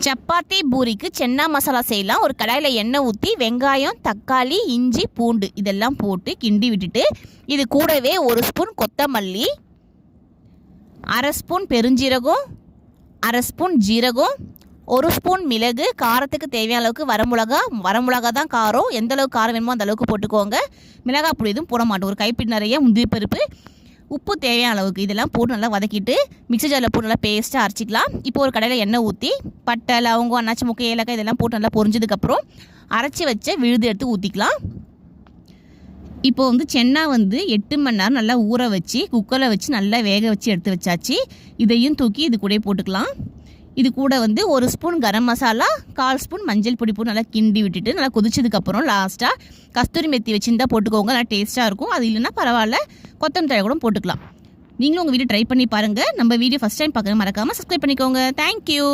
சப்பாத்தி பூரிக்கு சென்னா மசாலா செய்யலாம். ஒரு கடாயில் எண்ணெய் ஊற்றி வெங்காயம், தக்காளி, இஞ்சி, பூண்டு இதெல்லாம் போட்டு கிண்டி விட்டுட்டு இது கூடவே 1 ஸ்பூன் கொத்தமல்லி, 1/2 ஸ்பூன் பெருஞ்சீரகம், 1/2 ஸ்பூன் ஜீரகம், 1 ஸ்பூன் மிளகு, காரத்துக்கு தேவையான அளவுக்கு வரமிளகா தான் காரம், எந்த அளவுக்கு காரம் வேணுமோ அந்த அளவுக்கு போட்டுக்கோங்க. மிளகாய் பொடி எதுவும் போட மாட்டோம். ஒரு கைப்பிடி நிறைய முந்திரி பருப்பு, உப்பு தேவையான அளவுக்கு இதெல்லாம் போட்டு நல்லா வதக்கிட்டு மிக்ஸி ஜாரில் போட்டு நல்லா பேஸ்ட்டாக அரைச்சிக்கலாம். இப்போ ஒரு கடையில் எண்ணெய் ஊற்றி பட்டை, லவங்கம், அன்னாச்சி முக்கை, ஏலக்காய் இதெல்லாம் போட்டு நல்லா பொரிஞ்சதுக்கப்புறம் அரைச்சி வச்ச விழுது எடுத்து ஊற்றிக்கலாம். இப்போ சென்னா 8 மணி நேரம் நல்லா ஊற வச்சு குக்கரில் வச்சு நல்லா வேக வச்சு எடுத்து வச்சாச்சு. இதையும் தூக்கி இது கூட போட்டுக்கலாம். இது கூட 1 ஸ்பூன் கரம் மசாலா, 1/4 ஸ்பூன் மஞ்சள் பொடி போட்டு நல்லா கிண்டி விட்டுட்டு நல்லா கொதிச்சதுக்கப்புறம் லாஸ்ட்டாக கஸ்தூரி மெத்தி வச்சுருந்தா போட்டுக்கோங்க. நல்லா டேஸ்ட்டாக இருக்கும். அது இல்லைன்னா பரவாயில்ல, கொத்தமல்லி தழை கூட போட்டுக்கலாம். நீங்களும் உங்கள் வீடியோ ட்ரை பண்ணி பாருங்கள். நம்ம வீடியோ ஃபஸ்ட் டைம் பார்க்க மறக்காமல் சப்ஸ்கிரைப் பண்ணிக்கோங்க. தேங்க்யூ.